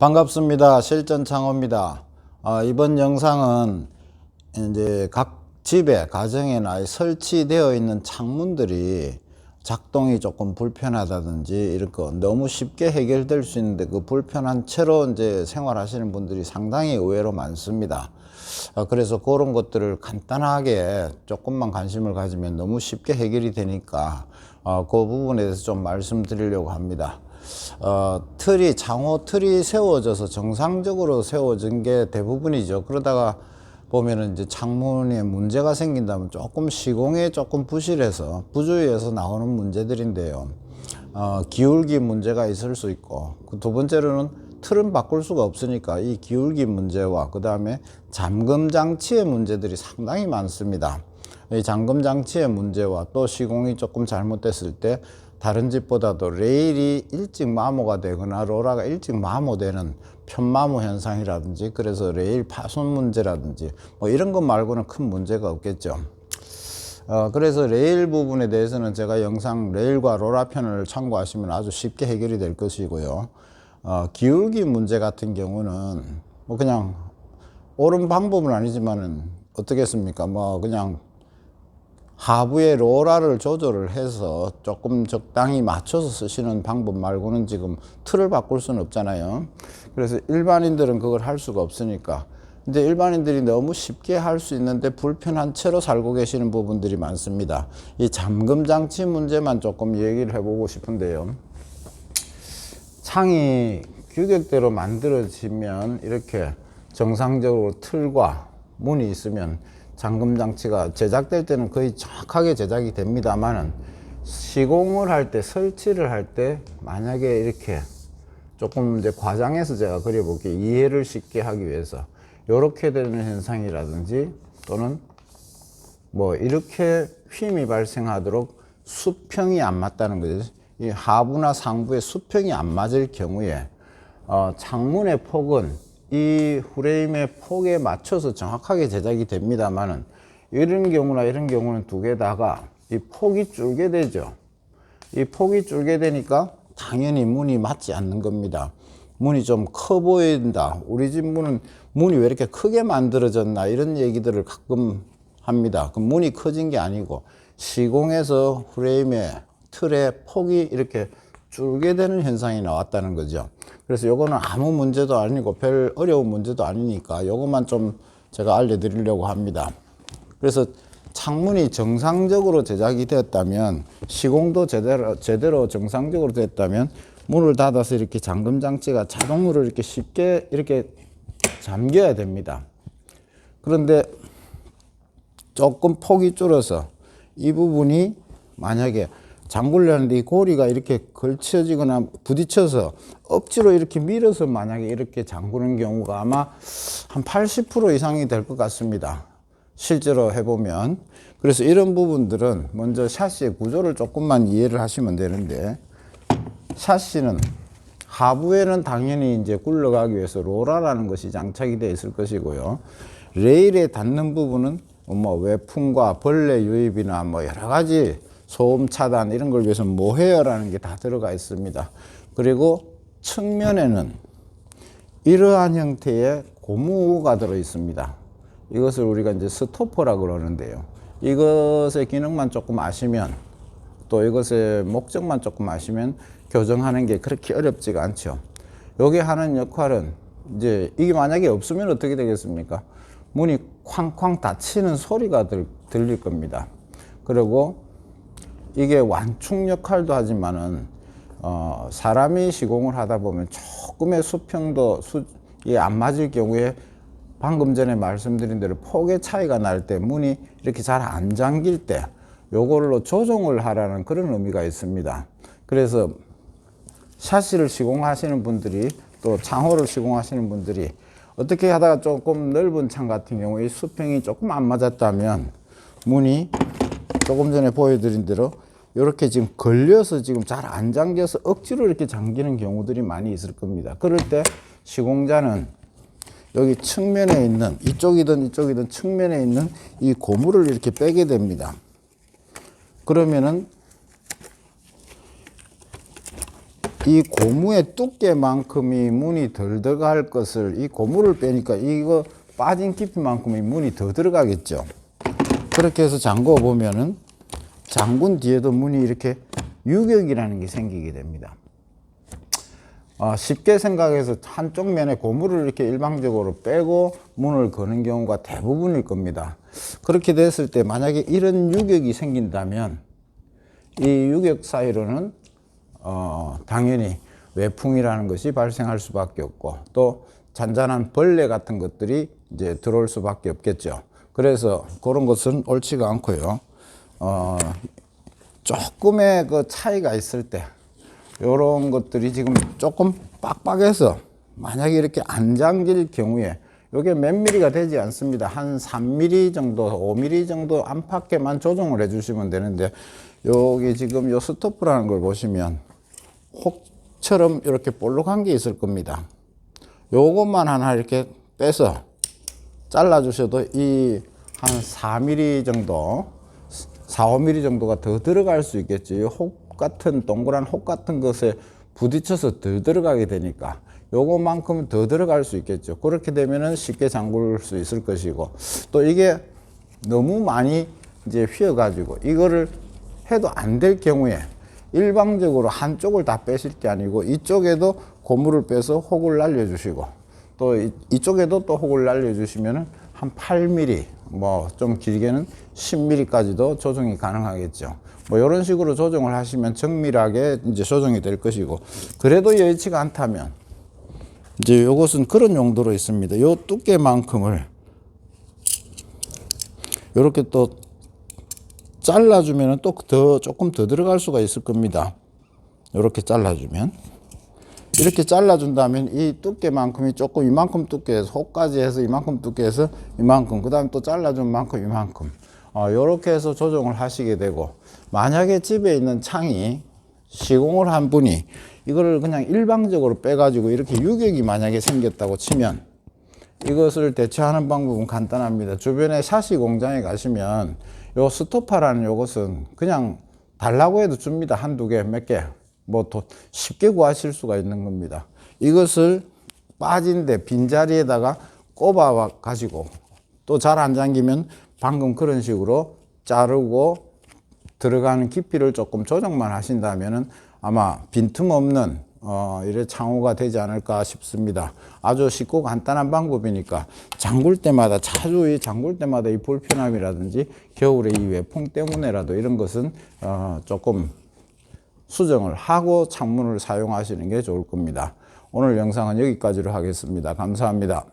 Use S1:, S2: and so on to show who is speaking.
S1: 반갑습니다. 실전창호입니다. 이번 영상은 이제 각 집에 가정에나 설치되어 있는 창문들이 작동이 조금 불편하다든지 이런 거 너무 쉽게 해결될 수 있는데 그 불편한 채로 이제 생활하시는 분들이 상당히 의외로 많습니다. 그래서 그런 것들을 간단하게 조금만 관심을 가지면 너무 쉽게 해결이 되니까 그 부분에 대해서 좀 말씀드리려고 합니다. 창호 틀이 세워져서 정상적으로 세워진 게 대부분이죠. 그러다가 보면은 이제 창문에 문제가 생긴다면 조금 시공에 조금 부실해서 부주의해서 나오는 문제들인데요. 기울기 문제가 있을 수 있고, 두 번째로는 틀은 바꿀 수가 없으니까 이 기울기 문제와 그 다음에 잠금 장치의 문제들이 상당히 많습니다. 이 잠금 장치의 문제와 또 시공이 조금 잘못됐을 때 다른 집보다도 레일이 일찍 마모가 되거나 로라가 일찍 마모되는 편마모 현상이라든지, 그래서 레일 파손 문제라든지 뭐 이런 것 말고는 큰 문제가 없겠죠. 그래서 레일 부분에 대해서는 제가 영상 레일과 로라 편을 참고하시면 아주 쉽게 해결이 될 것이고요. 기울기 문제 같은 경우는 뭐 그냥 옳은 방법은 아니지만은 어떻겠습니까? 뭐 그냥 하부에 로라를 조절을 해서 조금 적당히 맞춰서 쓰시는 방법 말고는 지금 틀을 바꿀 수는 없잖아요. 그래서 일반인들은 그걸 할 수가 없으니까, 근데 일반인들이 너무 쉽게 할 수 있는데 불편한 채로 살고 계시는 부분들이 많습니다. 이 잠금 장치 문제만 조금 얘기를 해보고 싶은데요. 창이 규격대로 만들어지면 이렇게 정상적으로 틀과 문이 있으면 잠금 장치가 제작될 때는 거의 정확하게 제작이 됩니다만은, 시공을 할 때, 설치를 할 때 만약에 이렇게 조금 이제 과장해서 제가 그려볼게요. 이해를 쉽게 하기 위해서 이렇게 되는 현상이라든지, 또는 뭐 이렇게 휨이 발생하도록 수평이 안 맞다는 거죠. 이 하부나 상부의 수평이 안 맞을 경우에 창문의 폭은 이 프레임의 폭에 맞춰서 정확하게 제작이 됩니다만은, 이런 경우나 이런 경우는 두 개 다가 이 폭이 줄게 되죠. 이 폭이 줄게 되니까 당연히 문이 맞지 않는 겁니다. 문이 좀 커 보인다, 우리 집 문이 왜 이렇게 크게 만들어졌나, 이런 얘기들을 가끔 합니다. 그 문이 커진 게 아니고 시공에서 프레임의 틀의 폭이 이렇게 줄게 되는 현상이 나왔다는 거죠. 그래서 요거는 아무 문제도 아니고 별 어려운 문제도 아니니까 요것만 좀 제가 알려드리려고 합니다. 그래서 창문이 정상적으로 제작이 되었다면, 시공도 제대로 정상적으로 됐다면 문을 닫아서 이렇게 잠금 장치가 자동으로 이렇게 쉽게 이렇게 잠겨야 됩니다. 그런데 조금 폭이 줄어서 이 부분이 만약에 잠글려는데 이 고리가 이렇게 걸쳐지거나 부딪혀서 억지로 이렇게 밀어서 만약에 이렇게 잠그는 경우가 아마 한 80% 이상이 될 것 같습니다. 실제로 해보면. 그래서 이런 부분들은 먼저 샤시의 구조를 조금만 이해를 하시면 되는데, 샤시는 하부에는 당연히 이제 굴러가기 위해서 로라라는 것이 장착이 되어 있을 것이고요. 레일에 닿는 부분은 뭐 외풍과 벌레 유입이나 뭐 여러 가지 소음 차단 이런 걸 위해서 모헤어라는 게 다 들어가 있습니다. 그리고 측면에는 이러한 형태의 고무가 들어 있습니다. 이것을 우리가 이제 스토퍼라고 그러는데요. 이것의 기능만 조금 아시면, 또 이것의 목적만 조금 아시면 교정하는 게 그렇게 어렵지가 않죠. 여기 하는 역할은 이제 이게 만약에 없으면 어떻게 되겠습니까? 문이 쾅쾅 닫히는 소리가 들릴 겁니다. 그리고 이게 완충 역할도 하지만은 사람이 시공을 하다 보면 조금의 수평도 안 맞을 경우에 방금 전에 말씀드린 대로 폭의 차이가 날 때, 문이 이렇게 잘 안 잠길 때 요걸로 조정을 하라는 그런 의미가 있습니다. 그래서 샤시를 시공하시는 분들이, 또 창호를 시공하시는 분들이 어떻게 하다가 조금 넓은 창 같은 경우에 수평이 조금 안 맞았다면 문이 조금 전에 보여드린 대로 이렇게 지금 걸려서 지금 잘 안 잠겨서 억지로 이렇게 잠기는 경우들이 많이 있을 겁니다. 그럴 때 시공자는 여기 측면에 있는, 이쪽이든 이쪽이든 측면에 있는 이 고무를 이렇게 빼게 됩니다. 그러면은 이 고무의 두께만큼이 문이 덜 들어갈 것을 이 고무를 빼니까 이거 빠진 깊이만큼이 문이 더 들어가겠죠. 그렇게 해서 잠궈 보면은 잠근 뒤에도 문이 이렇게 유격이라는 게 생기게 됩니다. 쉽게 생각해서 한쪽 면에 고무를 이렇게 일방적으로 빼고 문을 거는 경우가 대부분일 겁니다. 그렇게 됐을 때 만약에 이런 유격이 생긴다면 이 유격 사이로는 당연히 외풍이라는 것이 발생할 수밖에 없고 또 잔잔한 벌레 같은 것들이 이제 들어올 수밖에 없겠죠. 그래서 그런 것은 옳지가 않고요. 조금의 그 차이가 있을 때 이런 것들이 지금 조금 빡빡해서 만약에 이렇게 안 잠길 경우에 이게 몇 미리가 되지 않습니다. 한 3mm 정도, 5mm 정도 안팎에만 조정을 해 주시면 되는데 여기 지금 요 스토프라는 걸 보시면 혹처럼 이렇게 볼록한 게 있을 겁니다. 요것만 하나 이렇게 빼서 잘라 주셔도 이 한 4mm 정도, 4, 5mm 정도가 더 들어갈 수 있겠죠. 이 혹 같은 동그란 혹 같은 것에 부딪혀서 더 들어가게 되니까 요것만큼 더 들어갈 수 있겠죠. 그렇게 되면은 쉽게 잠글 수 있을 것이고 또 이게 너무 많이 이제 휘어 가지고 이거를 해도 안 될 경우에 일방적으로 한쪽을 다 빼실 게 아니고 이쪽에도 고무를 빼서 혹을 날려 주시고 또 이쪽에도 또 혹을 날려 주시면은 한 8mm 뭐 좀 길게는 10mm까지도 조정이 가능하겠죠. 뭐 이런 식으로 조정을 하시면 정밀하게 이제 조정이 될 것이고 그래도 여의치가 않다면 이제 요것은 그런 용도로 있습니다. 요 두께만큼을 이렇게 또 잘라주면 또 조금 더 들어갈 수가 있을 겁니다. 이렇게 잘라주면 이렇게 잘라준다면 이 두께만큼이 조금 이만큼 두께에서 혹까지 해서 이만큼 두께에서 이만큼 그 다음에 또 잘라준 만큼 이만큼 이렇게 해서 조정을 하시게 되고 만약에 집에 있는 창이 시공을 한 분이 이거를 그냥 일방적으로 빼가지고 이렇게 유격이 만약에 생겼다고 치면 이것을 대처하는 방법은 간단합니다. 주변에 샤시 공장에 가시면 요 스토파라는 요것은 그냥 달라고 해도 줍니다. 한두 개, 몇 개. 뭐 더 쉽게 구하실 수가 있는 겁니다. 이것을 빠진 데 빈자리에다가 꼽아 가지고 또 잘 안 잠기면 방금 그런 식으로 자르고 들어가는 깊이를 조금 조정만 하신다면은 아마 빈틈없는 이래 창호가 되지 않을까 싶습니다. 아주 쉽고 간단한 방법이니까 잠글 때마다 자주 잠글 때마다 이 불편함이라든지 겨울에 이 외풍 때문에라도 이런 것은 조금 수정을 하고 창문을 사용하시는 게 좋을 겁니다. 오늘 영상은 여기까지로 하겠습니다. 감사합니다.